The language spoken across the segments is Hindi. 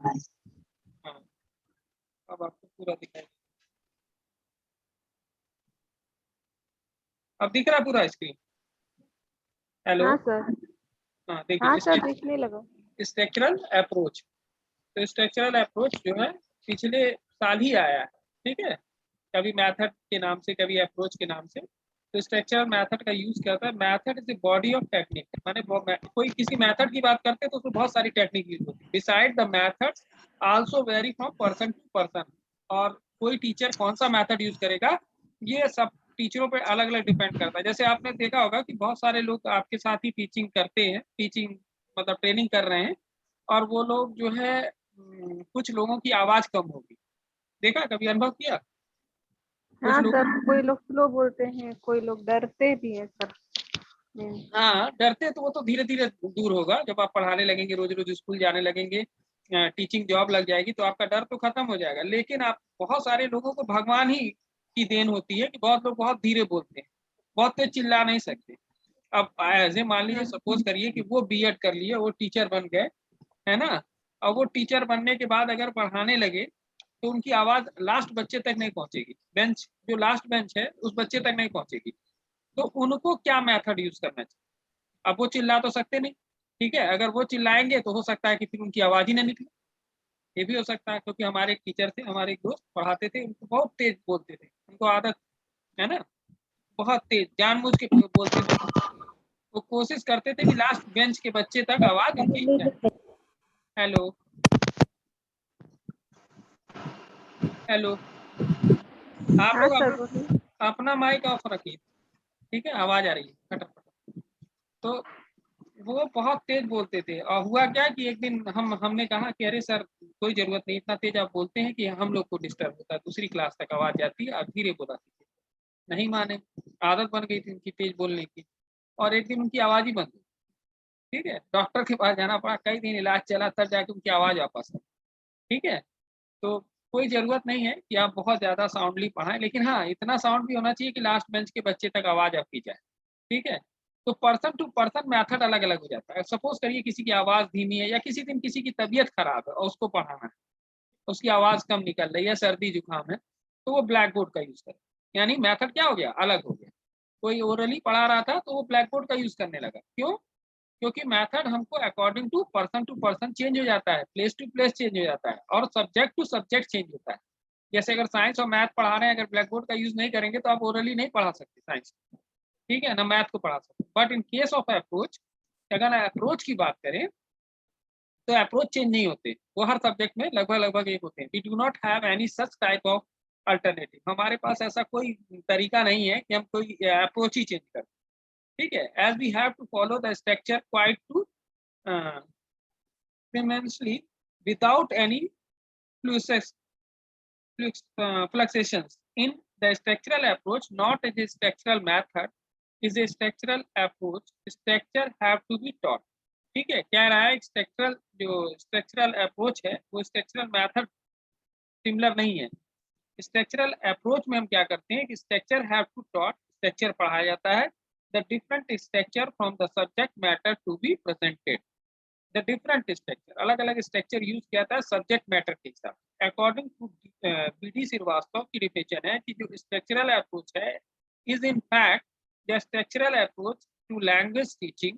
हाँ, अब आपको पूरा दिखाई, अब दिख रहा है पूरा स्क्रीन? हेलो। हाँ सर। हाँ हाँ देखिए, सर, दिखने लगा। Structural approach. तो स्ट्रक्चरल अप्रोच जो है पिछले साल ही आया है, ठीक है। कभी मेथड के नाम से, कभी अप्रोच के नाम से। तो स्ट्रक्चरल मेथड का यूज क्या होता है? Method is the body of technique, माने कोई किसी मेथड की बात करते हैं तो उसमें बहुत सारी टेक्निक यूज होती है। Beside the methods also vary from person to person. और कोई टीचर कौन सा मेथड यूज करेगा, ये सब टीचरों पे अलग अलग डिपेंड करता है। जैसे आपने देखा होगा कि बहुत सारे लोग आपके साथ ही टीचिंग करते हैं, टीचिंग मतलब ट्रेनिंग कर रहे हैं, और वो लोग जो है कुछ लोगों की आवाज कम होगी। देखा, कभी अनुभव किया? कुछ हाँ लोग, सर, कोई लोग स्लो बोलते हैं, कोई लोग डरते भी हैं सर। हाँ डरते तो वो तो धीरे धीरे दूर होगा जब आप पढ़ाने लगेंगे, रोज रोज स्कूल जाने लगेंगे, टीचिंग जॉब लग जाएगी तो आपका डर तो खत्म हो जाएगा। लेकिन आप, बहुत सारे लोगों को भगवान ही की देन होती है कि बहुत लोग बहुत धीरे बोलते हैं, बहुत तेज चिल्ला नहीं सकते। अब ऐसे मान लीजिए, सपोज करिए कि वो बीएड कर लिए, वो टीचर बन गए, है ना। और वो टीचर बनने के बाद अगर पढ़ाने लगे तो उनकी आवाज लास्ट बच्चे तक नहीं पहुंचेगी, बेंच जो लास्ट बेंच है उस बच्चे तक नहीं पहुंचेगी। तो उनको क्या मेथड यूज करना चाहिए? अब वो चिल्ला तो सकते नहीं, ठीक है। अगर वो चिल्लाएंगे तो हो सकता है कि फिर उनकी आवाज ही ना निकले। ये भी हो सकता है, क्योंकि हमारे एक टीचर थे, हमारे एक दोस्त पढ़ाते थे, उनको बहुत तेज बोलते थे, उनको आदत है ना, बहुत तेज जानबूझ के बोलते थे। वो कोशिश करते थे कि लास्ट बेंच के बच्चे तक आवाज उनकी जाए। Hello, hello. आप हाँ लोग सर, बोलिए। अपना माइक ऑफ रखिए, ठीक है, आवाज आ रही है खटर खटर। तो वो बहुत तेज बोलते थे, और हुआ क्या कि एक दिन हमने कहा कि अरे सर, कोई जरूरत नहीं, इतना तेज आप बोलते हैं कि हम लोग को डिस्टर्ब होता है, दूसरी क्लास तक आवाज जाती है, आप धीरे बोला कीजिए। नहीं माने, आदत बन गई थी उनकी तेज बोलने की, और एक दिन उनकी आवाज ही बंद हुई। ठीक है, डॉक्टर के पास जाना पड़ा, कई दिन इलाज चला, तब जाके उनकी आवाज वापस आई। ठीक है। तो कोई जरूरत नहीं है कि आप बहुत ज्यादा साउंडली पढ़ाएं, लेकिन हाँ, इतना साउंड भी होना चाहिए कि लास्ट बेंच के बच्चे तक आवाज आपकी जाए। ठीक है। तो पर्सन टू पर्सन मेथड अलग अलग हो जाता है। सपोज करिए किसी की आवाज धीमी है, या किसी दिन किसी की तबीयत खराब है और उसको पढ़ाना है, उसकी आवाज कम निकल रही है, सर्दी जुकाम है, तो वो ब्लैक बोर्ड का यूज करे। यानी मेथड क्या हो गया, अलग हो गया। कोई ओरली पढ़ा रहा था तो वो ब्लैक बोर्ड का यूज करने लगा। क्यों? क्योंकि मेथड हमको अकॉर्डिंग टू पर्सन चेंज हो जाता है, प्लेस टू प्लेस चेंज हो जाता है, और सब्जेक्ट टू सब्जेक्ट चेंज होता है। जैसे अगर साइंस और मैथ पढ़ा रहे हैं, अगर ब्लैक बोर्ड का यूज नहीं करेंगे तो आप ओरली नहीं पढ़ा सकते साइंस, ठीक है ना, मैथ को पढ़ा सकते। But in case of approach, अगर अप्रोच की बात करें तो अप्रोच चेंज नहीं होते, वो हर सब्जेक्ट में लगभग लगभग एक होते हैं। We do not have any such type of alternative, हमारे पास ऐसा कोई तरीका नहीं है कि हम कोई अप्रोच ही चेंज करें। ठीक है, as we have to follow the structure quite to immensely without any fluctuations. In the structural approach, not as a structural method, is a structural approach. Structure have to be taught. ठीक है, कह रहा है स्ट्रक्चरल, जो स्ट्रक्चरल अप्रोच है वो स्ट्रक्चरल मेथड सिमिलर नहीं है। स्ट्रक्चरल अप्रोच में हम क्या करते हैं कि structure have to taught, structure पढ़ाया जाता है। The different structure from the subject matter to be presented. The different structure, अलग अलग स्ट्रक्चर यूज किया था सब्जेक्ट मैटर के हिसाब। According to BD. श्रीवास्तव की डिफिनेशन है कि जो स्ट्रक्चरल अप्रोच है is in fact the structural approach to language teaching.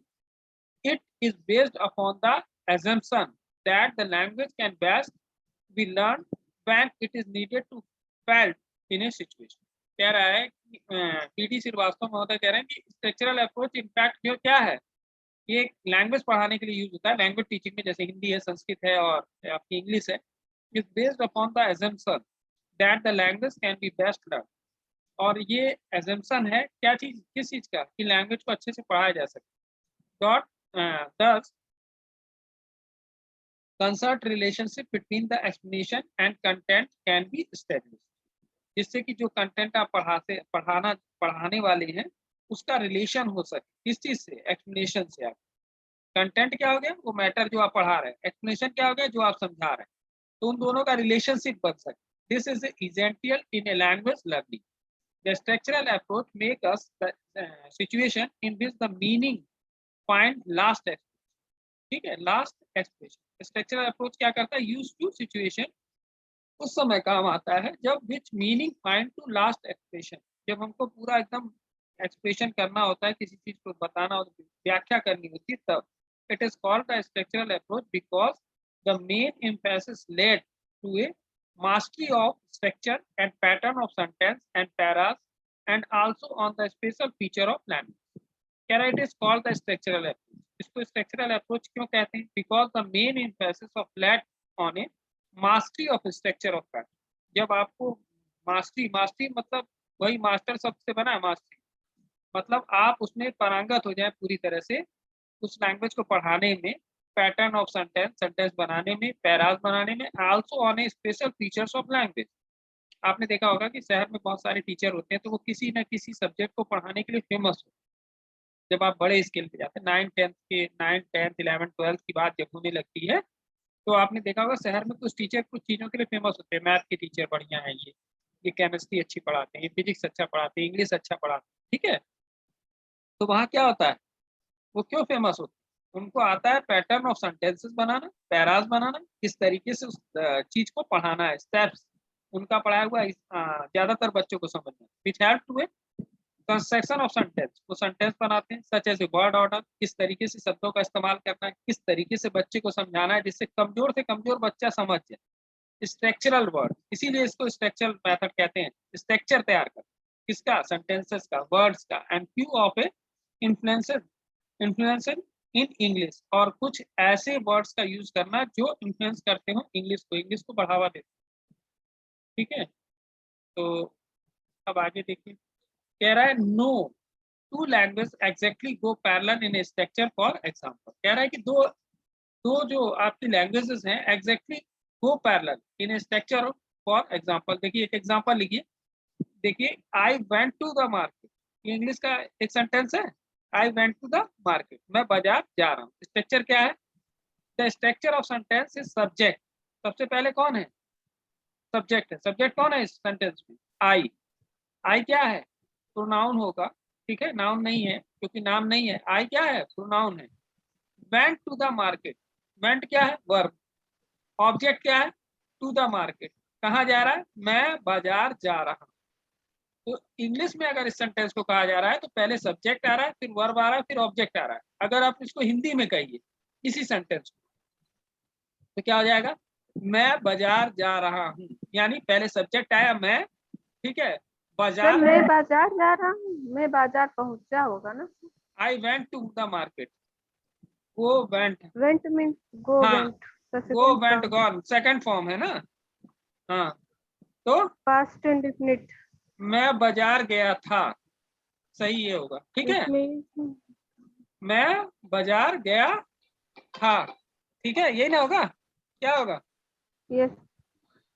It is based upon the assumption that the language can best be learned when it is needed to felt in a situation। कह रहा है कि बी.डी. श्रीवास्तव महोदय कह रहे हैं कि स्ट्रक्चरल अप्रोच इम्पैक्ट जो क्या है, ये लैंग्वेज पढ़ाने के लिए यूज होता है, लैंग्वेज टीचिंग में, जैसे हिंदी है, संस्कृत है और आपकी इंग्लिश है। Is based upon the assumption that the language can be best learn. और ये assumption है क्या चीज, किस चीज का, कि लैंग्वेज को अच्छे से पढ़ाया जा सके। डॉट दस concert relationship between the explanation and content can be established। जिससे कि जो कंटेंट आप पढ़ाने वाले हैं उसका रिलेशन हो सके, किस चीज से, एक्सप्लेनेशन से। आप कंटेंट क्या हो गया, वो मैटर जो आप पढ़ा रहे हैं, एक्सप्लेनेशन क्या हो गया, जो आप समझा रहे हैं, तो उन दोनों का रिलेशनशिप बन सके। This is essential in a language learning। The structural approach make us the situation in which the meaning find last expression। ठीक है, लास्ट एक्सप्रेशन, स्ट्रक्चरल अप्रोच क्या करता है, यूज टू सिचुएशन, उस समय काम आता है जब which meaning find to last expression, जब हमको पूरा एकदम एक्सप्रेशन करना होता है, किसी चीज को बताना होता है, व्याख्या करनी होती है, तब it is called the structural approach because the main emphasis led to a mastery of structure and pattern of sentence and paras and also on the special feature of language. कह रहा है it is called the structural approach. इसको structural approach क्यों कहते हैं, because the main emphasis of laid on a mastery of structure of pattern. जब आपको मास्टरी मतलब वही मास्टर शब्द से बना है, मास्टरी मतलब आप उसमें पारंगत हो जाए पूरी तरह से उस लैंग्वेज को पढ़ाने में, पैटर्न ऑफ सेंटेंस बनाने में, पैराज बनाने में, also on A special features of language. आपने देखा होगा कि शहर में बहुत सारे टीचर होते हैं तो वो किसी न किसी सब्जेक्ट को पढ़ाने के लिए फेमस हो। जब आप बड़े स्केल पे जाते हैं 9th 10th 11th 12th की बात जब होने लगती है तो आपने देखा होगा शहर में कुछ टीचर कुछ चीज़ों के लिए फेमस होते हैं। मैथ के टीचर बढ़िया है, ये केमिस्ट्री अच्छी पढ़ाते हैं, ये फिजिक्स अच्छा पढ़ाते हैं, इंग्लिश अच्छा पढ़ाते हैं, ठीक है। तो वहाँ क्या होता है, वो क्यों फेमस होते हैं, उनको आता है पैटर्न ऑफ सेंटेंसेस बनाना, पैराज बनाना, किस तरीके से उस चीज को पढ़ाना है, स्टेप्स उनका पढ़ाया हुआ ज्यादातर बच्चों को समझना, which help to a construction of sentence, वो सेंटेंस बनाते हैं, such as a word order, किस तरीके से शब्दों का इस्तेमाल करना है, किस तरीके से बच्चे को समझाना है जिससे कमजोर से कमजोर बच्चा समझ जाए। स्ट्रक्चरल वर्ड, इसीलिए इसको स्ट्रक्चरल मेथड कहते हैं, स्ट्रक्चर तैयार कर किसका, सेंटेंसेस का, वर्ड्स का, and few of A influencer in English, और कुछ ऐसे वर्ड्स का यूज करना जो इन्फ्लुएंस करते हो इंग्लिश को बढ़ावा देते, ठीक है। तो अब आगे देखिए, कह रहा है no two language exactly go parallel in structure for example. कह रहा है कि दो दो जो आपकी लैंग्वेजेस हैं exactly go parallel in structure for example. देखिए एक एग्जांपल लिखिए, देखिए I went to the market, ये इंग्लिश का एक सेंटेंस है, I went to the market, मैं बाजार जा रहा हूँ। स्ट्रक्चर क्या है, the structure of sentence is subject, सबसे पहले कौन है, सब्जेक्ट है। सब्जेक्ट कौन है इस सेंटेंस में, आई क्या है, प्रोनाउन होगा, ठीक है, नाउन नहीं है क्योंकि नाम नहीं है, आई क्या है, प्रोनाउन है। Went to the market, went क्या है, वर्ब, ऑब्जेक्ट क्या है, टू द मार्केट, कहाँ जा रहा है, मैं बाजार जा रहा हूँ। तो इंग्लिश में अगर इस सेंटेंस को कहा जा रहा है तो पहले सब्जेक्ट आ रहा है, फिर वर्ब आ रहा है, फिर ऑब्जेक्ट आ रहा है। अगर आप इसको हिंदी में कहिए इसी सेंटेंस को तो क्या हो जाएगा, मैं बाजार जा रहा हूँ, यानी पहले सब्जेक्ट आया मैं, ठीक है, सर बाजार, मैं बाजार जा रहा हूँ, मैं बाजार पहुंचा होगा ना। I went to the market, वो वेंट, वेंट मीन्स गो, हाँ, वेंट का go second went form, gone second form है ना, हाँ। तो पास्ट इंडेफिनिट, मैं बाजार गया था, सही ये होगा, ठीक इट है, मीन्स मैं बाजार गया था, ठीक है, यही ना होगा, क्या होगा, यस,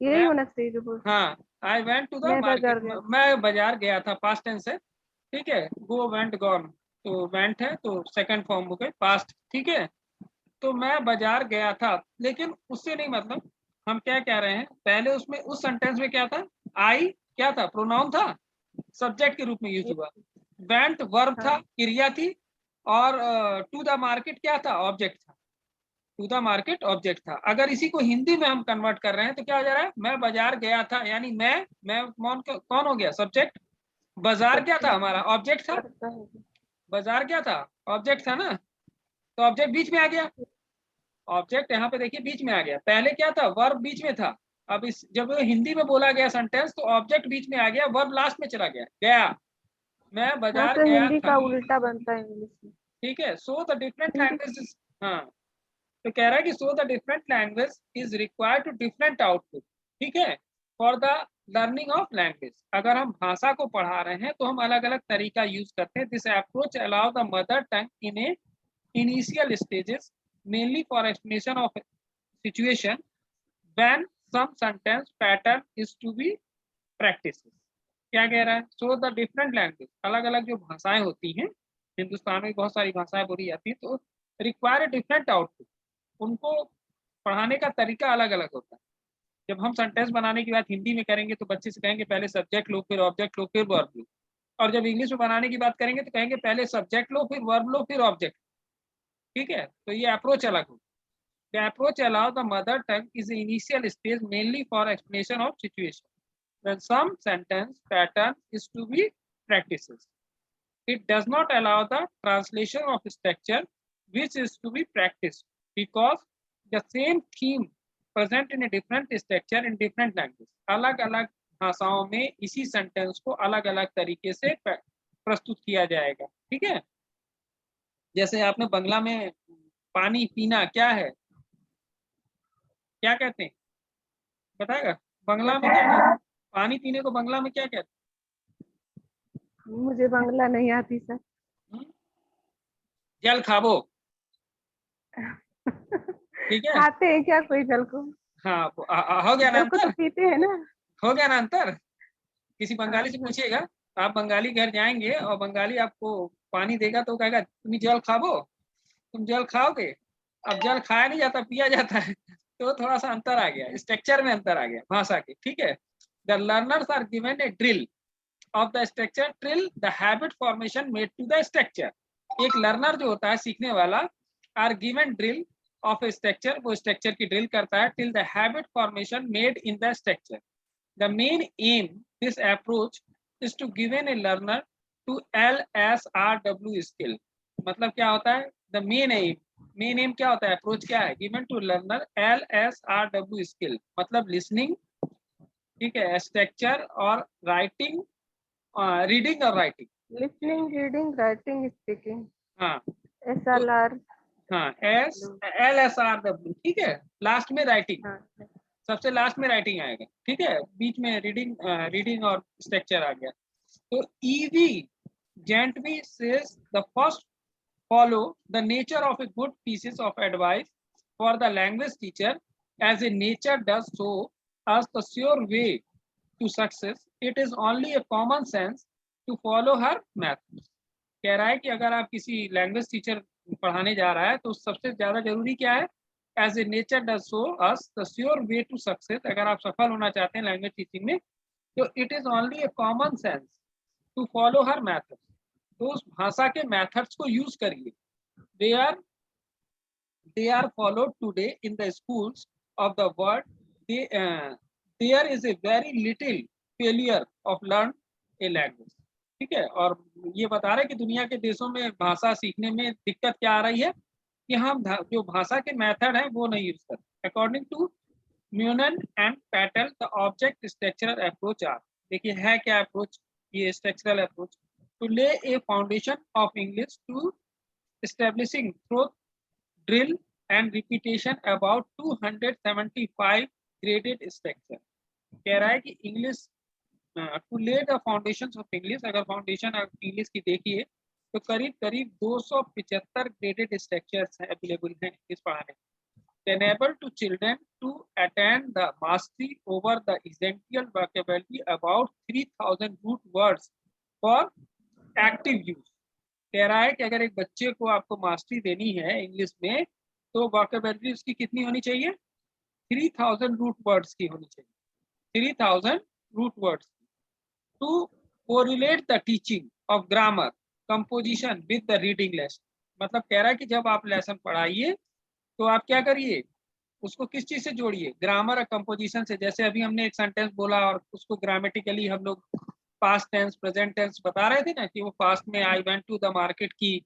यही मैं, होना चाहिए जो बोल, हाँ, आई वेंट टू द मैं मार्केट, बाजार गया था। मैं बाजार गया था, पास्ट टेंस है, ठीक है, गो वेंट गॉन, तो वेंट है तो सेकंड फॉर्म हो गए पास्ट, ठीक है। तो मैं बाजार गया था, लेकिन उससे नहीं मतलब, हम क्या कह रहे हैं, पहले उसमें उस सेंटेंस में क्या था, आई क्या था, प्रोनाउन था, सब्जेक्ट के रूप में यूज हुआ, वेंट वर्ब था, हाँ, क्रिया थी, और टू द मार्केट क्या था, ऑब्जेक्ट था, टू द मार्केट ऑब्जेक्ट था। अगर इसी को हिंदी में हम कन्वर्ट कर रहे हैं तो क्या हो जा रहा है, मैं बाजार गया था, यानी मैं कौन हो गया, सब्जेक्ट, बाजार क्या था, सब्जेक्ट हमारा ऑब्जेक्ट था, करता है। बाजार क्या था, ऑब्जेक्ट था ना, तो ऑब्जेक्ट बीच में आ गया, ऑब्जेक्ट यहाँ पे देखिए बीच में आ गया, पहले क्या था, वर्ब बीच में था। अब इस जब हिंदी में बोला गया सेंटेंस तो ऑब्जेक्ट बीच में आ गया, वर्ब लास्ट में चला गया, गया, मैं हाँ बाजार सर, गया हिंदी था, का उल्टा बनता है इंग्लिश में। ठीक है। So the different Hindi, language, हाँ, तो कह रहा है कि so the different language is required to different output, ठीक है, for the learning of language. अगर हम भाषा को पढ़ा रहे हैं तो हम अलग अलग तरीका यूज करते हैं। This approach allow the mother tongue in A initial stages mainly for explanation of situation when some sentence pattern is to be practiced। क्या कह रहा है, सो द डिफरेंट लैंग्वेज, अलग अलग जो भाषाएं होती हैं, हिंदुस्तान में बहुत सारी भाषाएं बोली जाती हैं, तो रिक्वायर डिफरेंट आउटपुट, उनको पढ़ाने का तरीका अलग अलग होता है। जब हम सेंटेंस बनाने की बात हिंदी में करेंगे तो बच्चे से कहेंगे पहले सब्जेक्ट लो, फिर ऑब्जेक्ट लो, फिर वर्ब लो, और जब इंग्लिश में बनाने की बात करेंगे तो कहेंगे पहले सब्जेक्ट लो, फिर वर्ब लो, फिर ऑब्जेक्ट, ठीक है। तो ये अप्रोच अलग हो। The approach allows the mother tongue is the initial stage mainly for explanation of situation. When some sentence pattern is to be practices. It does not allow the translation of structure which is to be practiced because the same theme present in a different structure in different language. अलग अलग भाषाओं में इसी सेंटेंस को अलग अलग तरीके से प्रस्तुत किया जाएगा। ठीक है, जैसे आपने बंगला में पानी पीना क्या है, क्या कहते हैं, बताएगा बंगला में क्या कहते हैं? पानी पीने को बंगला में क्या कहते हैं? मुझे बांग्ला नहीं आती सर। जल खाबो। ठीक है, खाते हैं क्या कोई जल को? हाँ हो गया ना जल को तो अंतर, पीते हैं ना। हो गया ना अंतर। किसी बंगाली से हाँ। पूछिएगा, आप बंगाली घर जाएंगे और बंगाली आपको पानी देगा तो कहेगा तुम जल खाबो, तुम जल खाओगे। अब जल खाया नहीं जाता, पिया जाता है। तो थोड़ा सा अंतर आ गया, स्ट्रक्चर में अंतर आ गया भाषा के। ठीक है, the learners are given a drill of the structure drill the habit formation made to the structure. एक लर्नर जो होता है सीखने वाला, are given drill of a structure, वो स्ट्रक्चर की ड्रिल करता है till the habit formation made in the structure. The main aim this approach is to given a learner to LSRW skill. मतलब क्या होता है, द मेन एम क्या होता है, अप्रोच क्या है, given to learner LSRW skill, मतलब लिसनिंग, ठीक है, स्ट्रक्चर और राइटिंग, रीडिंग और writing. Listening, reading, writing, speaking. हाँ SLR। हाँ, LSRW। ठीक है, लास्ट में राइटिंग, हाँ। सबसे लास्ट में राइटिंग आएगा। ठीक है, बीच में रीडिंग और स्ट्रक्चर आ गया। तो EV gently says the first follow the nature of a good pieces of advice for the language teacher as a nature does so as the sure way to success. It is only a common sense to follow her method. कह रहा है कि अगर आप किसी लैंग्वेज टीचर पढ़ाने जा रहा है तो सबसे ज्यादा जरूरी क्या है, as a nature does so us the sure way to success. अगर आप सफल होना चाहते हैं लैंग्वेज टीचिंग में तो it is only a common sense to follow हर मैथड। तो उस भाषा के मैथड्स को यूज करिए। they are followed today in the schools of the world. There is a very little failure of learn a language। ठीक है, और ये बता रहे कि दुनिया के देशों में भाषा सीखने में दिक्कत क्या आ रही है कि हम जो भाषा के मेथड है वो नहीं यूज करते। According to Menon and Patel the object structural approach are. देखिए है क्या अप्रोच, ये structural approach to lay a foundation of English to establishing through drill and repetition about 275 graded structure। कह रहा है कि इंग्लिश टू ले द फाउंडेशन ऑफ इंग्लिश, अगर फाउंडेशन इंग्लिश की देखिए तो करीब करीब 275 ग्रेडेड स्ट्रक्चर्स अवेलेबल हैं इंग्लिश पढ़ाने। enable to children to attain the mastery over the essential vocabulary about 3000 root words for active use। कह रहा है कि अगर एक बच्चे को आपको मास्टरी देनी है इंग्लिश में तो वोकैबुलरी उसकी कितनी होनी चाहिए, 3000 रूट वर्ड्स की होनी चाहिए, 3000 root words. To correlate the teaching of grammar composition with the reading lesson. मतलब कह रहा है कि जब आप लेसन पढ़ाइए तो आप क्या करिए, उसको किस चीज से जोड़िए, ग्रामर और कंपोजिशन से। जैसे अभी हमने एक सेंटेंस बोला और उसको ग्रामेटिकली हम लोग पास्ट टेंस प्रेजेंट टेंस बता रहे थे ना कि वो पास्ट में I went to the market की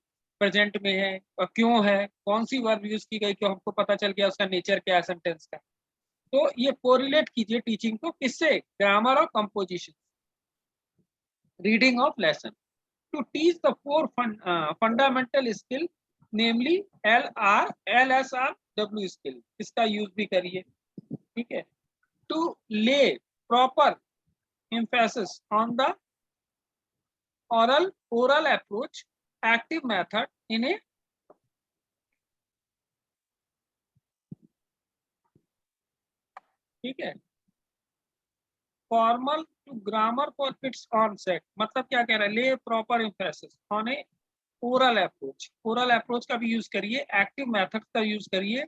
प्रेजेंट में है और क्यों है, कौन सी वर्ब यूज की गई, क्यों, हमको पता चल गया उसका नेचर क्या है सेंटेंस का। तो ये कोरिलेट कीजिए टीचिंग को किससे, ग्रामर और composition, reading of lesson. To teach the 4 fundamental skill namely LSRW skill, इसका यूज भी करिए। ठीक है, to lay proper emphasis on the oral approach active method in a ठीक है, formal to grammar for its onset. मतलब क्या कह रहा है, lay proper emphasis on a oral approach, oral approach का भी यूज करिए, एक्टिव मेथड का यूज करिए,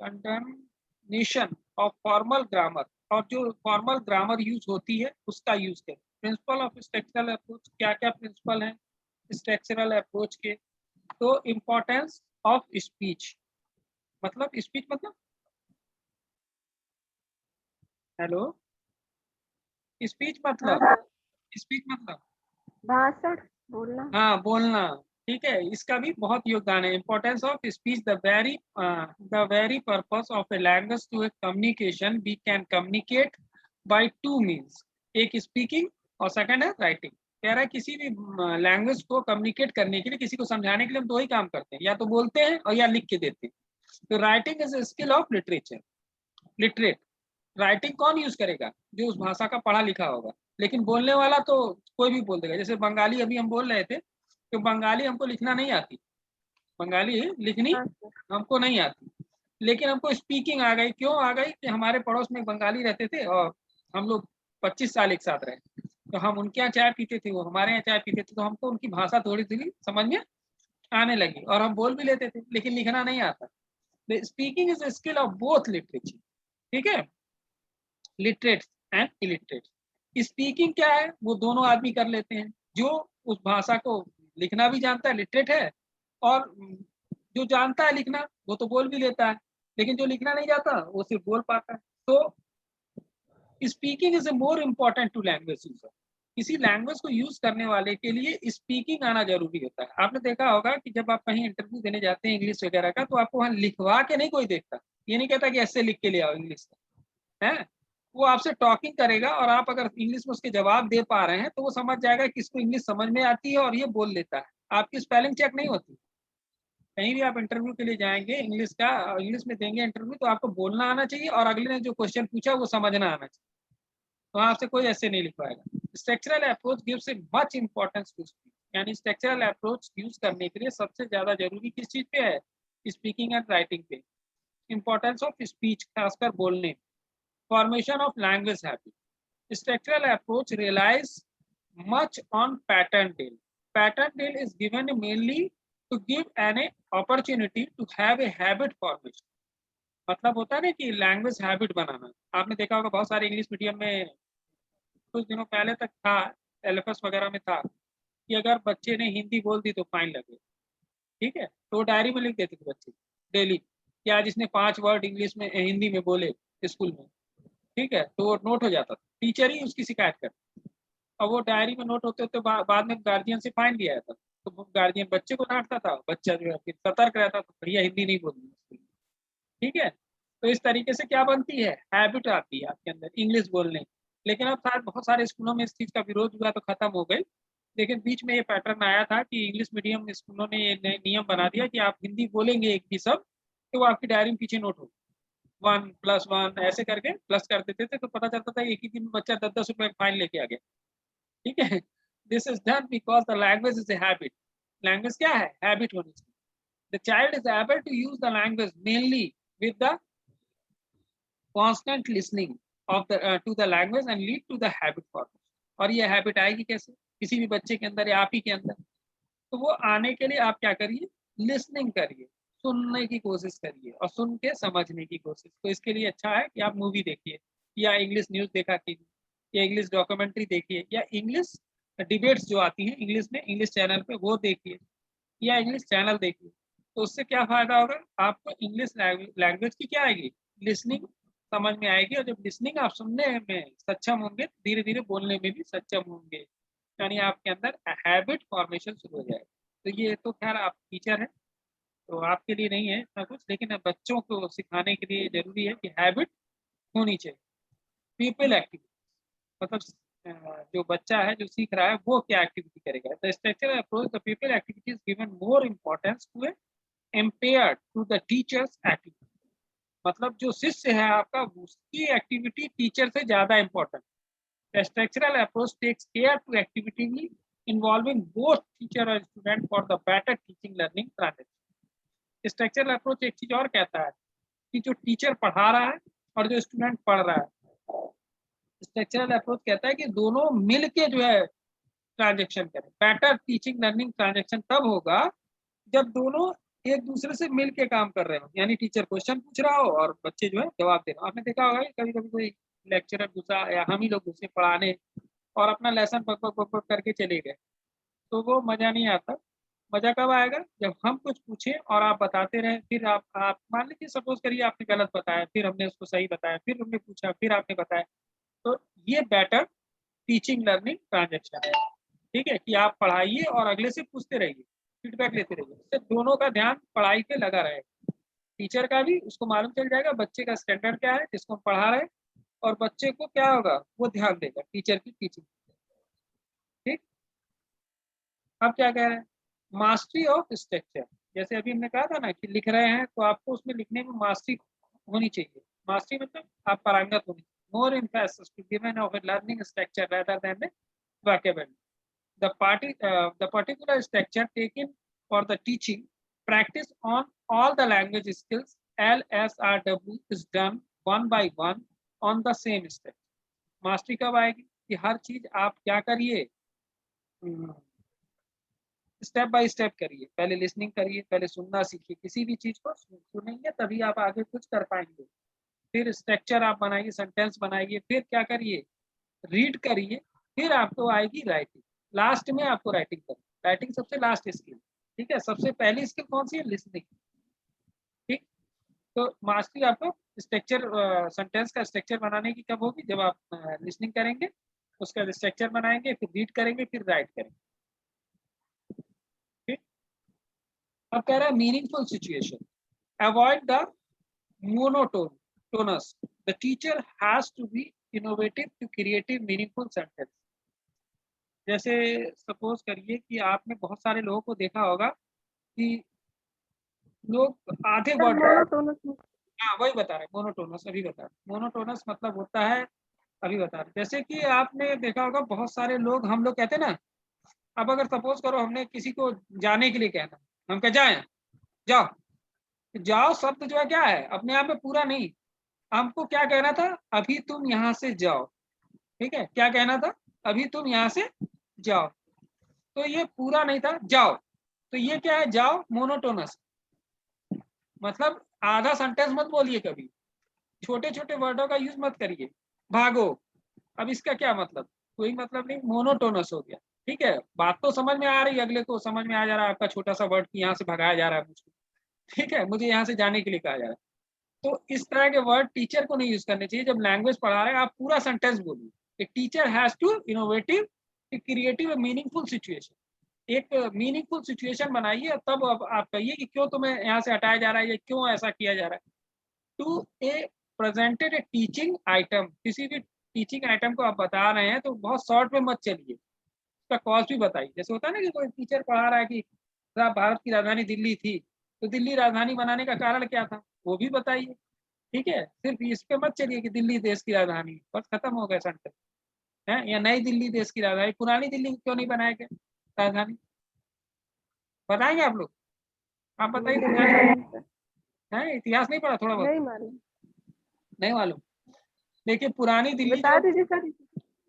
कंडमनेशन ऑफ फॉर्मल ग्रामर, और जो फॉर्मल ग्रामर यूज होती है उसका यूज करें। प्रिंसिपल ऑफ स्ट्रक्चरल अप्रोच, क्या क्या प्रिंसिपल हैं स्ट्रक्चरल अप्रोच के, तो इम्पोर्टेंस ऑफ स्पीच। मतलब स्पीच मतलब हेलो, स्पीच हाँ मतलब सर, स्पीच मतलब भाषण बोलना। हाँ बोलना। ठीक है, इसका भी बहुत योगदान है। Importance of speech, the very purpose of a language to a communication, we can communicate by two means, एक स्पीकिंग और सेकंड है राइटिंग। कह रहा है किसी भी लैंग्वेज को कम्युनिकेट करने के लिए, किसी को समझाने के लिए हम दो ही काम करते हैं, या तो बोलते हैं और या लिख के देते हैं। तो writing is a skill of literature, literate. Writing कौन यूज करेगा? जो उस भाषा का पढ़ा लिखा होगा। लेकिन बोलने वाला तो कोई भी बोल देगा। जैसे बंगाली अभी हम बोल रहे थे, तो बंगाली हमको लिखना नहीं आती, बंगाली लिखनी हाँ सर। हमको नहीं आती, लेकिन हमको स्पीकिंग आ गई। क्यों आ गई? कि हमारे पड़ोस में बंगाली रहते थे और हम लोग 25 साल एक साथ रहे, तो हम उनके यहाँ चाय पीते थे, वो हमारे यहाँ चाय पीते थे, तो हमको उनकी भाषा थोड़ी थोड़ी समझ में आने लगी और हम बोल भी लेते थे, लेकिन लिखना नहीं आता। Speaking is skill of both literature. ठीक है, लिटरेट एंड इलिटरेट। स्पीकिंग क्या है? वो दोनों आदमी कर लेते हैं, जो उस भाषा को लिखना भी जानता है, लिटरेट है, और जो जानता है लिखना वो तो बोल भी लेता है, लेकिन जो लिखना नहीं जाता वो सिर्फ बोल पाता है। तो speaking is a more important to language user. किसी लैंग्वेज को यूज करने वाले के लिए स्पीकिंग आना जरूरी होता है। आपने देखा होगा कि जब आप कहीं इंटरव्यू देने जाते हैं इंग्लिश वगैरह का, तो आपको वहां लिखवा के नहीं कोई देखता, ये नहीं कहता कि ऐसे लिख के ले आओ इंग्लिश है। वो आपसे टॉकिंग करेगा और आप अगर इंग्लिश में उसके जवाब दे पा रहे हैं तो वो समझ जाएगा कि इसको इंग्लिश समझ में आती है और ये बोल लेता है। आपकी स्पेलिंग चेक नहीं होती। कहीं भी आप इंटरव्यू के लिए जाएंगे, इंग्लिश में देंगे इंटरव्यू, तो आपको बोलना आना चाहिए और अगले ने जो क्वेश्चन पूछा वो समझना आना चाहिए। तो आपसे कोई ऐसे नहीं लिख पाएगा। Structural approach gives a much importance to speech. यानी स्ट्रक्चरल अप्रोच यूज करने के लिए सबसे ज्यादा जरूरी किस चीज पे है? स्पीकिंग एंड राइटिंग पे। इंपॉर्टेंस ऑफ स्पीच, खासकर बोलने। Formation of language habit. Structural approach relies much on pattern drill. Pattern drill is given mainly to give an opportunity to have a habit formation. मतलब होता है ना कि लैंग्वेज हैबिट बनाना। आपने देखा होगा बहुत सारे इंग्लिश मीडियम में कुछ दिनों पहले तक था, एलएफएस वगैरह में था, कि अगर बच्चे ने हिंदी बोल दी तो फाइन लगे। ठीक है, तो डायरी में लिख देते थे बच्चे डेली कि आज इसने 5 वर्ड इंग्लिश में हिंदी में बोले स्कूल में। ठीक है, तो वो नोट हो जाता था, टीचर ही उसकी शिकायत करता। और वो डायरी में नोट होते होते बाद में गार्जियन से फाइन लिया जाता, तो गार्जियन बच्चे को डांटता था, बच्चा जो है फिर सतर्क रहता था, भैया हिंदी नहीं बोलनी। ठीक है, तो इस तरीके से क्या बनती है? हैबिट आती है आपके अंदर इंग्लिश बोलने की। लेकिन अब शायद बहुत सारे स्कूलों में इस चीज का विरोध हुआ तो खत्म हो गई। लेकिन बीच में ये पैटर्न आया था कि इंग्लिश मीडियम स्कूलों ने ये नियम बना दिया कि आप हिंदी बोलेंगे एक भी शब्द तो वो आपकी डायरी में पीछे नोट हो, 1+1 ऐसे करके प्लस कर देते थे, तो पता चलता था एक ही दिन में बच्चा 10-10 रुपए फाइन लेके आ गया। ठीक है, this is done because the language is a habit. Language क्या है? हैबिट होनी चाहिए। The child is able to use the language mainly with the constant listening of the to the language and lead to the habit formation. और ये हैबिट आएगी कैसे? किसी भी बच्चे के अंदर या आप ही के अंदर। तो वो आने के लिए आप क्या करिए? लिसनिंग करिए, सुनने की कोशिश करिए और सुन के समझने की कोशिश। तो इसके लिए अच्छा है कि आप मूवी देखिए, या इंग्लिश न्यूज देखा कीजिए, या इंग्लिश डॉक्यूमेंट्री देखिए, या इंग्लिश डिबेट्स जो आती हैं इंग्लिश में इंग्लिश चैनल पे वो देखिए, या इंग्लिश चैनल देखिए। तो उससे क्या फायदा होगा? आपको इंग्लिश लैंग्वेज की क्या आएगी? लिसनिंग समझ में आएगी, और जब लिसनिंग आप सुनने में सक्षम होंगे, धीरे धीरे बोलने में भी सक्षम होंगे। यानी आपके अंदर हैबिट फॉर्मेशन शुरू हो जाएगा। तो ये तो खैर आप टीचर हैं तो आपके लिए नहीं है इतना कुछ, लेकिन अब बच्चों को सिखाने के लिए जरूरी है कि हैबिट होनी चाहिए। पीपल एक्टिविटी मतलब जो बच्चा है जो सीख रहा है वो क्या एक्टिविटी करेगा। The structural approach the people activities given more importance to ampere to the teachers activity. मतलब जो शिष्य है आपका उसकी एक्टिविटी टीचर से ज्यादा important. The structural approach takes care to activity involving both teacher और student for the better teaching learning transaction। Structural approach एक चीज और कहता है कि जो टीचर पढ़ा रहा है और जो स्टूडेंट पढ़ रहा है, स्ट्रक्चरल अप्रोच कहता है कि दोनों मिल के जो है ट्रांजेक्शन करें। बेटर टीचिंग लर्निंग ट्रांजेक्शन तब होगा जब दोनों एक दूसरे से मिल के काम कर रहे हो, यानी टीचर क्वेश्चन पूछ रहा हो और बच्चे जो है जवाब दे रहे हो। आपने देखा होगा कभी कभी कोई लेक्चरर घुसा या हम ही लोग घुसे पढ़ाने और अपना लेसन पक पक पक पक करके चले गए, तो वो मजा नहीं आता। मजा कब आएगा? जब हम कुछ पूछें और आप बताते रहें, फिर आप मान लीजिए सपोज करिए आपने गलत बताया, फिर हमने उसको सही बताया, फिर हमने पूछा, फिर आपने बताया, तो ये बेटर टीचिंग लर्निंग ट्रांजेक्शन है। ठीक है, कि आप पढ़ाइए और अगले से पूछते रहिए, फीडबैक लेते रहिए, इससे दोनों का ध्यान पढ़ाई पे लगा रहेगा। टीचर का भी, उसको मालूम चल जाएगा बच्चे का स्टैंडर्ड क्या है जिसको हम पढ़ा रहे हैं, और बच्चे को क्या होगा, वो ध्यान देगा टीचर की टीचिंग। ठीक। अब क्या कह रहे हैं, मास्टरी ऑफ स्ट्रक्चर। जैसे अभी हमने कहा था ना कि लिख रहे हैं तो आपको उसमें लिखने में मास्टरी होनी चाहिए। मास्टरी मतलब आप पारंगत होनी। मोर emphasis to given of a learning structure rather than the vocabulary. The particular structure taken for the teaching practice on all the language skills LSRW is done one by one on the same step. Mastery कब आएगी कि हर चीज आप क्या करिए, स्टेप बाय स्टेप करिए। पहले लिसनिंग करिए, पहले सुनना सीखिए, किसी भी चीज को सुनेंगे तभी आप आगे कुछ कर पाएंगे। फिर स्ट्रक्चर आप बनाइए, सेंटेंस बनाइए, फिर क्या करिए, रीड करिए, फिर आपको आएगी राइटिंग। लास्ट में आपको राइटिंग करनी, राइटिंग सबसे लास्ट स्किल। ठीक है, सबसे पहली स्किल कौन सी है, लिसनिंग। ठीक। तो मास्टरी आपको स्ट्रक्चर, सेंटेंस का स्ट्रक्चर बनाने की कब होगी, जब आप लिसनिंग करेंगे, उसका स्ट्रक्चर बनाएंगे, फिर रीड करेंगे, फिर राइट करेंगे। ठीक। अब कह रहा है meaningful situation, avoid the monotonous. The teacher has to be innovative to creative meaningful sentence. जैसे सपोज करिए कि आपने बहुत सारे लोगों को देखा होगा कि लोग आधे वर्ड, मोनोटोनस। हाँ वही बता रहे, मोनोटोनस अभी बता रहे। मोनोटोनस मतलब होता है, अभी बता रहे, जैसे कि आपने देखा होगा बहुत सारे लोग, हम लोग कहते हैं ना, अब अगर सपोज करो हमने किसी को जाने के लिए कहना, हम कह जाए, जाओ। जाओ शब्द जो है क्या है, अपने आप में पूरा नहीं, हमको क्या कहना था, अभी तुम यहाँ से जाओ। ठीक है, क्या कहना था, अभी तुम यहाँ से जाओ। तो ये पूरा नहीं था, जाओ। तो ये क्या है, जाओ मोनोटोनस, मतलब आधा सेंटेंस मत बोलिए कभी, छोटे छोटे वर्डों का यूज मत करिए। भागो, अब इसका क्या मतलब, कोई मतलब नहीं, मोनोटोनस हो गया। ठीक है, बात तो समझ में आ रही है, अगले को समझ में आ जा रहा है आपका छोटा सा वर्ड कि यहाँ से भगाया जा रहा है मुझको। ठीक है, मुझे यहाँ से जाने के लिए कहा जा रहा है। तो इस तरह के वर्ड टीचर को नहीं यूज करने चाहिए जब लैंग्वेज पढ़ा रहे हैं। आप पूरा सेंटेंस बोलिए। एक teacher has to innovative creative meaningful situation. एक मीनिंगफुल सिचुएशन बनाइए, तब अब आप कहिए कि क्यों तुम्हें यहाँ से हटाया जा रहा है या क्यों ऐसा किया जा रहा है। To a presented a teaching item, किसी भी टीचिंग आइटम को आप बता रहे हैं तो बहुत शॉर्ट में मत चलिए, उसका कॉज भी बताइए। जैसे होता है ना कि कोई टीचर पढ़ा रहा है कि भारत की राजधानी दिल्ली थी, तो दिल्ली राजधानी बनाने का कारण क्या था, वो भी बताइए। ठीक है, सिर्फ इस पे मत चलिए कि दिल्ली देश की राजधानी, बस खत्म हो गया सेंटेंस है। या नई दिल्ली देश की राजधानी, पुरानी दिल्ली क्यों नहीं बनाया गया राजधानी, बताएंगे आप लोग? आप बताइए तो, है इतिहास नहीं पढ़ा थोड़ा बहुत? नहीं मालूम। नहीं मालूम। देखिए पुरानी दिल्ली बता जो, दीजिए सर।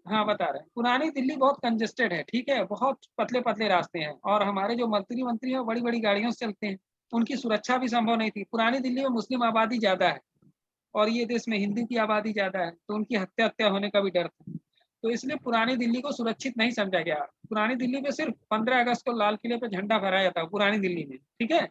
हाँ बता रहे हैं, पुरानी दिल्ली बहुत कंजेस्टेड है। ठीक है, बहुत पतले पतले रास्ते हैं, और हमारे जो मंत्री मंत्री हैं बड़ी बड़ी गाड़ियों से चलते हैं, उनकी सुरक्षा भी संभव नहीं थी। पुरानी दिल्ली में मुस्लिम आबादी ज्यादा है, और ये देश में हिंदू की आबादी ज्यादा है, तो उनकी हत्या हत्या होने का भी डर था। तो इसलिए पुरानी दिल्ली को सुरक्षित नहीं समझा गया। पुरानी दिल्ली में सिर्फ 15 अगस्त को लाल किले पर झंडा फहराया था पुरानी दिल्ली में। ठीक है,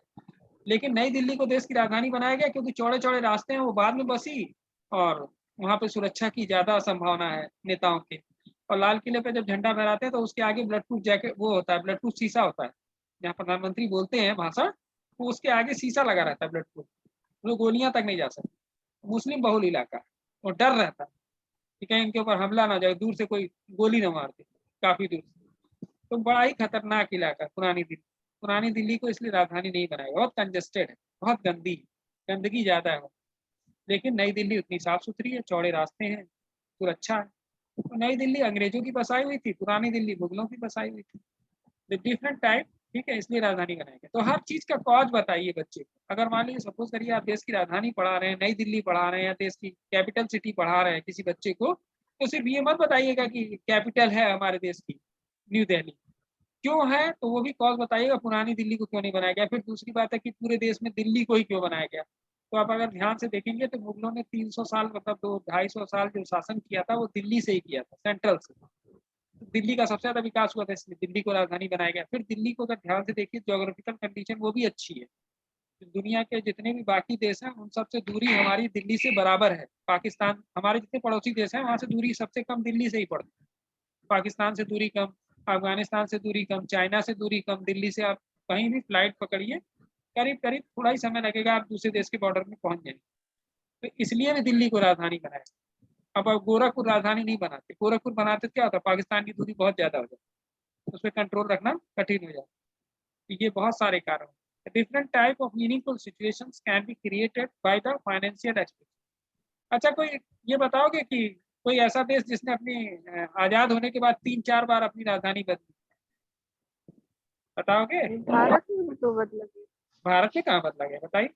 लेकिन नई दिल्ली को देश की राजधानी बनाया गया क्योंकि चौड़े चौड़े रास्ते हैं, वो बाद में बसी, और वहां पे सुरक्षा की ज्यादा संभावना है नेताओं की। और लाल किले पे जब झंडा फहराते हैं तो उसके आगे ब्लड प्रूफ जैकेट वो होता है, ब्लड प्रूफ शीशा होता है। जहाँ प्रधानमंत्री बोलते हैं भाषण, तो उसके आगे शीशा लगा रहता है ब्लड प्रूफ, वो गोलियां तक नहीं जा सकती। मुस्लिम बहुल इलाका है, और डर रहता है कि कहीं इनके ऊपर हमला ना जाए, दूर से कोई गोली ना मार दे, काफी दूर से। तो बड़ा ही खतरनाक इलाका है पुरानी दिल्ली। पुरानी दिल्ली को इसलिए राजधानी नहीं बनाया, बहुत कंजेस्टेड है, बहुत गंदी, गंदगी ज्यादा है। लेकिन नई दिल्ली उतनी साफ सुथरी है, चौड़े रास्ते हैं, सुरक्षा है। तो नई दिल्ली अंग्रेजों की बसाई हुई थी, पुरानी दिल्ली मुगलों की बसाई हुई थी, डिफरेंट टाइप। ठीक है, इसलिए राजधानी बनाई गई। तो हर चीज का कॉज बताइए बच्चे को। अगर मान लीजिए सपोज करिए आप देश की राजधानी पढ़ा रहे हैं, नई दिल्ली पढ़ा रहे हैं, या देश की कैपिटल सिटी पढ़ा रहे हैं किसी बच्चे को, तो सिर्फ ये मत बताइएगा कि कैपिटल है हमारे देश की न्यू दिल्ली, क्यों है, तो वो भी कॉज बताइएगा पुरानी दिल्ली को क्यों नहीं बनाया गया। फिर दूसरी बात है कि पूरे देश में दिल्ली को ही क्यों बनाया गया। तो आप अगर ध्यान से देखेंगे तो मुगलों ने 300 साल, मतलब 200-250 साल जो शासन किया था वो दिल्ली से ही किया था, सेंट्रल से। दिल्ली का सबसे ज्यादा विकास हुआ था, इसलिए दिल्ली को राजधानी बनाया गया। फिर दिल्ली को अगर ध्यान से देखिए, ज्योग्राफिकल कंडीशन वो भी अच्छी है। दुनिया के जितने भी बाकी देश हैं उन सबसे दूरी हमारी दिल्ली से बराबर है। पाकिस्तान, हमारे जितने पड़ोसी देश हैं वहां से दूरी सबसे कम दिल्ली से ही पड़ती है। पाकिस्तान से दूरी कम, अफगानिस्तान से दूरी कम, चाइना से दूरी कम। दिल्ली से आप कहीं भी फ्लाइट पकड़िए, करीब करीब थोड़ा ही समय लगेगा, आप दूसरे देश के बॉर्डर में पहुंच जाएंगे। तो इसलिए भी दिल्ली को राजधानी बनाया। अब गोरखपुर राजधानी नहीं बनाते, गोरखपुर बनाते तो क्या होता, पाकिस्तान की दूरी बहुत ज्यादा हो जाती, उस पर कंट्रोल रखना कठिन हो जाता। तो ये बहुत सारे कारण। Different type of meaningful situations can be created by the financial expect. अच्छा, कोई ये बताओगे कि कोई ऐसा देश जिसने अपनी आजाद होने के बाद 3-4 बार अपनी राजधानी बदली, बताओगे? भारत में भी तो बदला गया। भारत में कहाँ बदला गया, बताइए।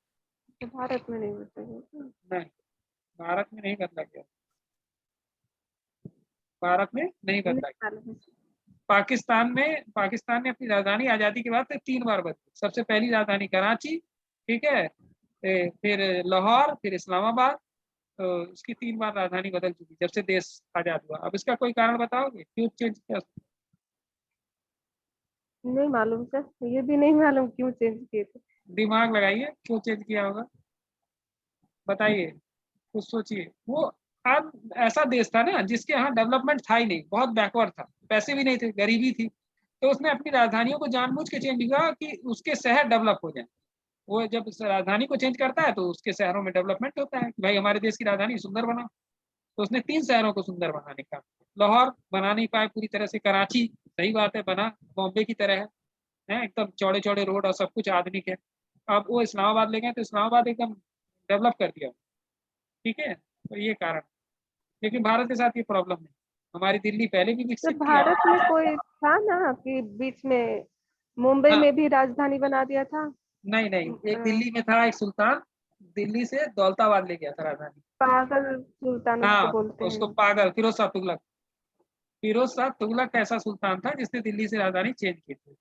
तो भारत में नहीं बदला गया। नहीं, भारत में नहीं बदला गया, भारत में नहीं नहीं बदला गया। मालूम है। पाकिस्तान ने अपनी राजधानी आजादी के बाद से 3 बार बदली। सबसे पहली राजधानी कराची, ठीक है, फिर लाहौर, फिर इस्लामाबाद। तो इसकी 3 बार राजधानी बदल चुकी जब से देश आजाद हुआ। अब इसका कोई कारण बताओगे क्यों चेंज किया? नहीं मालूम सर, ये भी नहीं मालूम क्यों चेंज किए थे। दिमाग लगाइए, क्यों चेंज किया होगा, बताइए, कुछ सोचिए। वो अब ऐसा देश था ना जिसके यहाँ डेवलपमेंट था ही नहीं, बहुत बैकवर्ड था, पैसे भी नहीं थे, गरीबी थी। तो उसने अपनी राजधानियों को जानबूझ के चेंज किया कि उसके शहर डेवलप हो जाए। वो जब राजधानी को चेंज करता है तो उसके शहरों में डेवलपमेंट होता है कि भाई हमारे देश की राजधानी सुंदर बना। तो उसने 3 शहरों को सुंदर बनाने का। लाहौर बना नहीं पाए पूरी तरह से, कराची सही बात है बना, बॉम्बे की तरह है एकदम चौड़े चौड़े रोड और सब कुछ आधुनिक है। अब वो इस्लामाबाद ले गए तो इस्लामाबाद एकदम डेवलप कर दिया, ठीक है। तो ये कारण, लेकिन भारत के साथ ये प्रॉब्लम नहीं। हमारी दिल्ली पहले भी तो विकसित थी। भारत में कोई था ना कि बीच में मुंबई हाँ, में भी राजधानी बना दिया था। नहीं नहीं, एक अ, दिल्ली में था एक सुल्तान, दिल्ली से दौलताबाद ले गया था राजधानी। पागल सुल्तान उसको हाँ, बोलते उसको हैं। पागल, फिरोज शाह तुगलक। फिरोज शाह तुगलक ऐसा सुल्तान था जिसने दिल्ली से राजधानी चेंज की थी,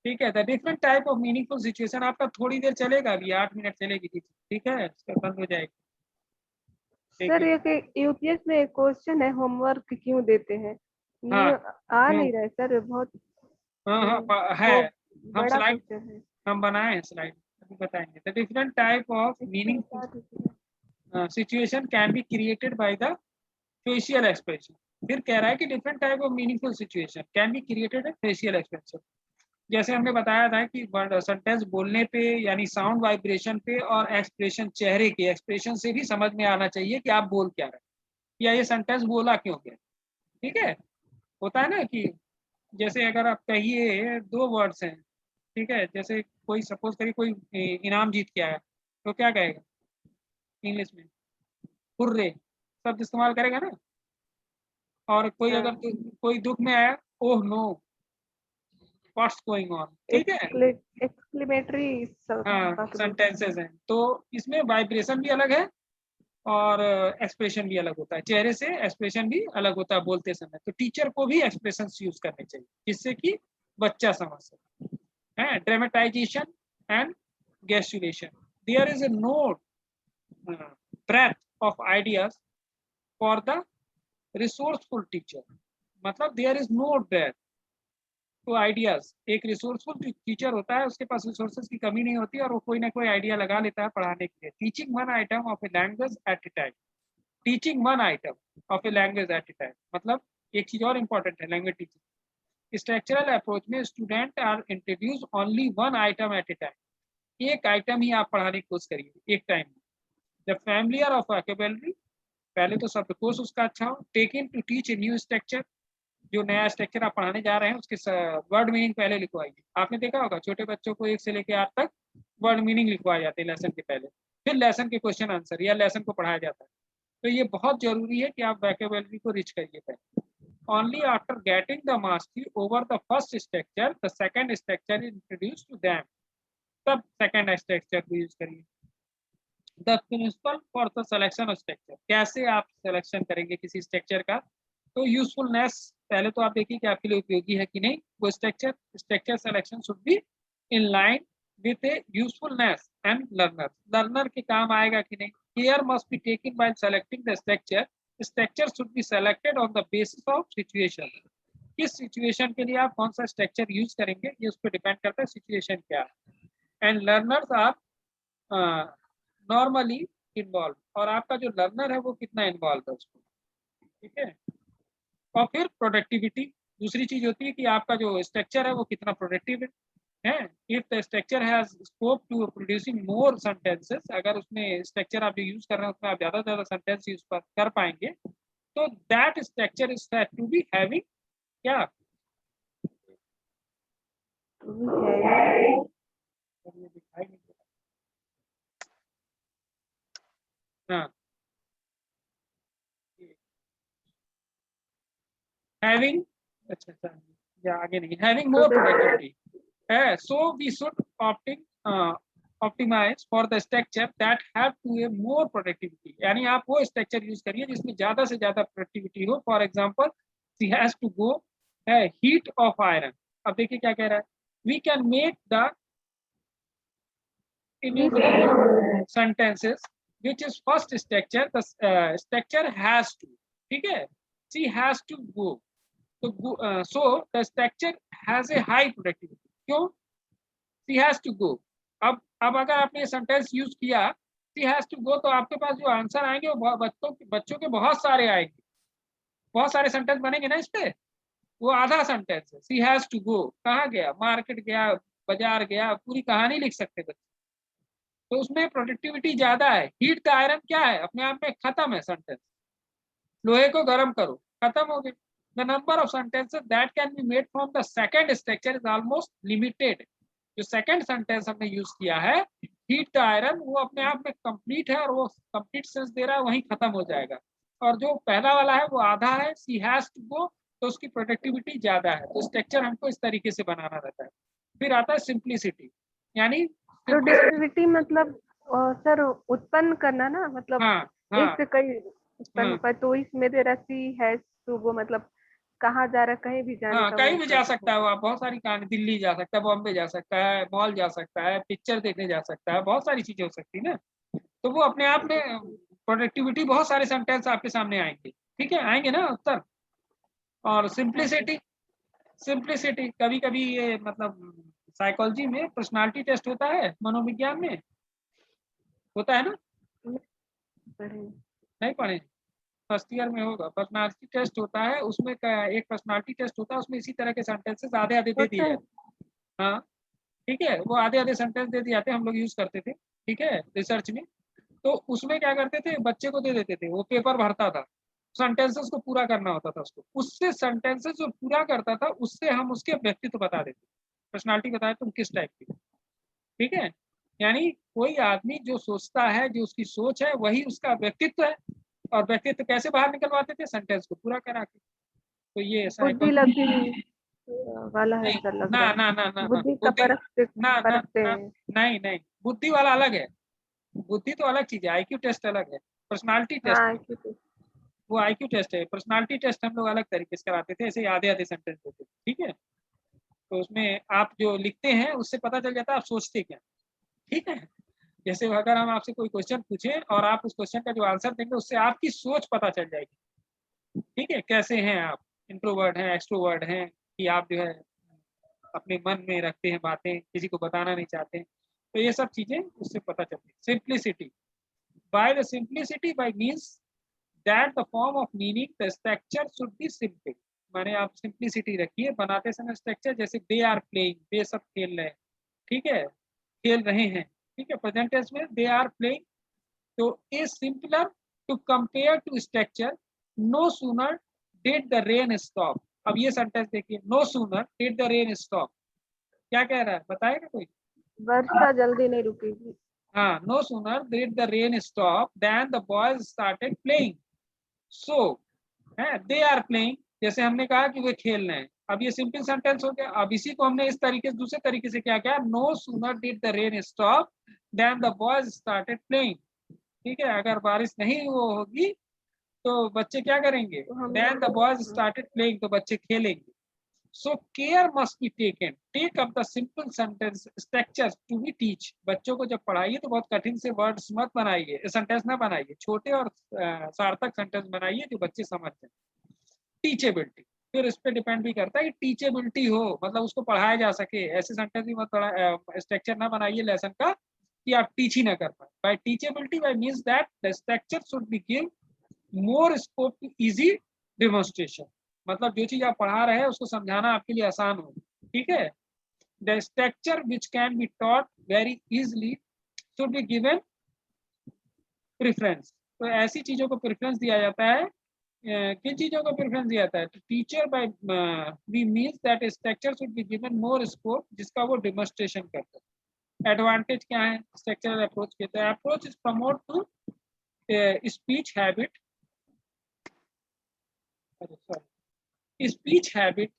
ठीक है। The different type of meaningful situation. आपका थोड़ी देर चलेगा, अभी 8 मिनट चलेगी, ठीक है, उसका बंद हो जाएगा, सर देखिए। ये यूपीएस में एक क्वेश्चन है, होमवर्क क्यों देते हैं? हाँ, ये आ हम्म, नहीं रहा है सर, बहुत हाँ हाँ है। वो हम बड़ा स्लाइड, क्वेश्चन है। हम बनाए हैं स्लाइड, अभी बताएंगे। द डिफरेंट टाइप ऑफ इसको मीनिंगफुल बता दीजिए। Situation can be created by the facial expression. फिर कह रहा है कि different type of meaningful situation can be created by facial expression. जैसे हमने बताया था कि सेंटेंस बोलने पे यानी साउंड वाइब्रेशन पे और एक्सप्रेशन, चेहरे के एक्सप्रेशन से भी समझ में आना चाहिए कि आप बोल क्या रहे हैं या ये सेंटेंस बोला क्यों गया, ठीक है। होता है ना कि जैसे अगर आप कहिए 2 वर्ड्स हैं, ठीक है, जैसे कोई सपोज करिए कोई इनाम जीत के आया, तो क्या कहेगा इंग्लिश में? हुर्रे शब्द इस्तेमाल करेगा ना। और कोई अगर हाँ, कोई दुख में आया, oh no, what's going on, ठीक है। एक्सक्लेमेटरी हाँ, वाक्य बोलते हैं। सेंटेंसेस हैं तो इसमें वाइब्रेशन भी अलग है और एक्सप्रेशन भी अलग होता है, चेहरे से एक्सप्रेशन भी अलग होता है बोलते समय। तो टीचर को भी एक्सप्रेशन यूज करने चाहिए जिससे कि बच्चा समझ सके, है। Dramatization and gesticulation. There is a no breadth of ideas for the resourceful teacher। मतलब देयर इज नो breadth तो आइडियाज। एक रिसोर्सफुल टीचर होता है, उसके पास रिसोर्सेज की कमी नहीं होती और वो कोई ना कोई आइडिया लगा लेता है पढ़ाने के लिए। Teaching one item of a language at a time, teaching one item of a language at a time. मतलब एक चीज और इंपॉर्टेंट है लैंग्वेज टीचिंग। स्ट्रक्चरल अप्रोच में student are introduce only one item at a time. एक आइटम ही आप पढ़ाने की कोशिश करिए एक टाइम में। द फैमिलियर ऑफ वोकैबुलरी, पहले तो शब्दकोश उसका अच्छा हो। Taking to teach a new structure, जो नया स्ट्रक्चर आप पढ़ाने जा रहे हैं उसके वर्ड मीनिंग पहले लिखवाइए। आपने देखा होगा छोटे बच्चों को 1 से लेकर 8 तक वर्ड मीनिंग लिखवाए जाते हैं लेसन के पहले, फिर लेसन के क्वेश्चन आंसर या लेसन को पढ़ाया जाता है। तो ये बहुत जरूरी है कि आप वोकैबुलरी को रिच करिए पहले। Only after getting the mastery over the first structure the second structure is introduce to them, तब सेकंड स्ट्रक्चर को यूज करिए। The principal for the selection of structure, कैसे आप सिलेक्शन करेंगे किसी स्ट्रक्चर का। तो यूजफुलनेस, पहले तो आप देखिए कि आपके लिए उपयोगी है कि नहीं वो structure. Structure selection should be in line with A usefulness and learner, learner के काम आएगा कि नहीं। Care must be taken by selecting the structure, structure should be selected on the basis of situation. किस सिचुएशन के लिए आप कौन सा स्ट्रक्चर यूज करेंगे, ये उस पर डिपेंड करता है सिचुएशन क्या है। And learners are normally involve, और आपका जो लर्नर है वो कितना इन्वॉल्व है उसको, ठीक है। और फिर प्रोडक्टिविटी, दूसरी चीज होती है कि आपका जो स्ट्रक्चर है वो कितना प्रोडक्टिव है। If the structure has scope to producing more sentences, अगर उसमें स्ट्रक्चर आप जो यूज कर रहे हैं उसमें आप ज्यादा से ज्यादा सेंटेंस यूज कर पाएंगे, तो that structure is said to be having क्या, ये दिखाई नहीं दे रहा। हाँ, हैविंग, अच्छा अच्छा, या आगे नहीं, हैविंग मोर प्रोडक्टिविटी है। So we should optimise for the structure that have to a more productivity, यानी आप वो स्ट्रक्चर यूज करिए जिसमें ज्यादा से ज्यादा प्रोडक्टिविटी हो। For example, she has to go है हीट ऑफ आयरन। अब देखिए क्या कह रहा है, we can make the innumerable sentences which is first structure, the structure has to, ठीक है, she has to go, तो so the structure has a high productivity, क्यों, she has to go। अब अगर आपने ये सेंटेंस यूज किया she has to go, तो आपके पास जो आंसर आएंगे वो बच्चों के बहुत सारे आएंगे, बहुत सारे सेंटेंस बनेंगे ना इस पे। वो आधा सेंटेंस है, सी हैज टू गो, कहाँ गया, मार्केट गया, बाजार गया, पूरी कहानी लिख सकते बच्चे, तो उसमें प्रोडक्टिविटी ज्यादा है। हीट द आयरन क्या है, अपने आप में खत्म है सेंटेंस, लोहे को गर्म करो, खत्म हो गए। The number of sentences that can be made from the second structure is almost limited. जो सेकंड सेंटेंस हमने यूज किया है हीट द आयरन, वो अपने आप में कंप्लीट है और वो कंप्लीट सेंस दे रहा है, वहीं खत्म हो जाएगा। और जो पहला वाला है वो आधा है, सी हैज टू गो, तो उसकी प्रोडक्टिविटी ज्यादा है। तो स्ट्रक्चर हमको इस तरीके से बनाना रहता है। फिर आता है सिंप्लिसिटी, यानी प्रोडक्टिविटी मतलब सर उत्पन्न करना ना, मतलब हाँ एक हाँ से कई उत्पन्न हो पाए, तो इसमें दे रहा सी है तो वो मतलब कहाँ जा रहा है, कहीं भी जाने हाँ, का कहीं वो भी जा प्रतीक सकता है होता वो, आप बहुत सारी कहानी, दिल्ली जा सकता है, बॉम्बे जा सकता है, मॉल जा सकता है, पिक्चर देखने जा सकता है, बहुत सारी चीजें हो सकती है ना। तो वो अपने आप में प्रोडक्टिविटी, बहुत सारे सेंटेंस आपके सामने आएंगे, ठीक है, आएंगे ना उत्तर। और है। हाँ सिंप्लिसिटी, सिंप्लिसिटी कभी कभी ये मतलब साइकोलॉजी में पर्सनालिटी टेस्ट होता है, मनोविज्ञान में होता है ना, पढ़े। नहीं पढ़े, फर्स्ट ईयर में होगा, पर्सनालिटी टेस्ट होता है, उसमें एक पर्सनालिटी टेस्ट होता है, उसमें इसी तरह के सेंटेंसेस आधे आधे दे दिए होता है। जाते हैं। हाँ, ठीक है, वो आधे आधे सेंटेंस दे दिए जाते हैं, हम लोग यूज करते थे, ठीक है, रिसर्च में। तो उसमें क्या करते थे, बच्चे को दे देते थे, वो पेपर भरता था, सेंटेंसेस को पूरा करना होता था उसको, उससे सेंटेंसेस जो पूरा करता था उससे हम उसके व्यक्तित्व बता देते, पर्सनालिटी बताए तुम किस टाइप की, ठीक है। यानी कोई आदमी जो सोचता है, जो उसकी सोच है, वही उसका व्यक्तित्व है। और व्यक्तित्व कैसे बाहर निकलवाते थे, सेंटेंस को पूरा करा के। तो ये बुद्धि साइकोलॉजी लब्धि वाला है नहीं, सर, लग ना रहा है। ना ना ना ना, बुद्धि का बुद्धि, ना ना परखते ना, हैं। नहीं नहीं, बुद्धि वाला अलग है, बुद्धि तो अलग चीज है, आईक्यू टेस्ट अलग है, पर्सनालिटी टेस्ट हाँ है, क्योंकि वो आईक्यू टेस्ट है। पर्सनालिटी टेस्ट हम लोग अलग तरीके से कराते थे, ऐसे आधे आधे सेंटेंस देते थे, ठीक है। तो उसमें आप जो लिखते हैं उससे पता चल जाता है आप सोचते क्या, ठीक है। जैसे अगर हम आपसे कोई क्वेश्चन पूछें और आप उस क्वेश्चन का जो आंसर देंगे, उससे आपकी सोच पता चल जाएगी, ठीक है, कैसे हैं आप, इंट्रोवर्ट हैं, एक्सट्रोवर्ट हैं, कि आप जो है अपने मन में रखते हैं बातें, किसी को बताना नहीं चाहते हैं। तो ये सब चीजें उससे पता चलती है। Simplicity, by the simplicity bye means that the form of meaning the structure should B simple. माने आप सिंप्लिसिटी रखिए बनाते समय स्ट्रक्चर, जैसे दे आर प्लेइंग, वे सब खेल रहे हैं, ठीक है, खेल रहे हैं, ठीक है, प्रेजेंट टेंस में दे आर प्लेइंग। तो is simpler to compare to structure no sooner did the rain stop. अब ये सेंटेंस देखिए, no sooner did the rain stop, क्या कह रहा है, बताएगा कोई। वर्षा जल्दी नहीं रुकेगी। हाँ, no sooner did the rain stop then the boys started playing. So है दे आर प्लेइंग, जैसे हमने कहा कि वे खेल रहे हैं। अब ये सिंपल सेंटेंस हो गया। अब इसी को हमने इस तरीके से दूसरे तरीके से क्या किया, no sooner did the rain stop then the boys started playing, ठीक है। अगर बारिश नहीं वो होगी तो बच्चे क्या करेंगे, तो हम then the boys started playing, तो बच्चे खेलेंगे। So care must be taken, take up the simple sentence structures to be teach. बच्चों को जब पढ़ाइए तो बहुत कठिन से वर्ड्स मत बनाइए, सेंटेंस ना बनाइए, छोटे और सार्थक सेंटेंस बनाइए जो बच्चे समझ जाए। टीचेबिलिटी, फिर इस पे डिपेंड भी करता है कि टीचेबिलिटी हो, मतलब उसको पढ़ाया जा सके। ऐसे सेंटेंस भी मत स्ट्रक्चर ना बनाइए लेसन का कि आप टीच ही ना कर पाए। By teachability by means that the structure should be give more scope to easy demonstration, मतलब जो चीज आप पढ़ा रहे हैं उसको समझाना आपके लिए आसान हो। ठीक है, the structure which can be taught very easily should be given preference. तो ऐसी चीजों को प्रेफरेंस दिया जाता है। किन चीजों को प्रेफरेंस दिया जाता है? Teacher by we means that structure should be given more scope जिसका वो डेमोन्स्ट्रेशन करते हैं। एडवांटेज क्या है स्ट्रक्चरल अप्रोच के? तो approach is promote to speech habit, speech habit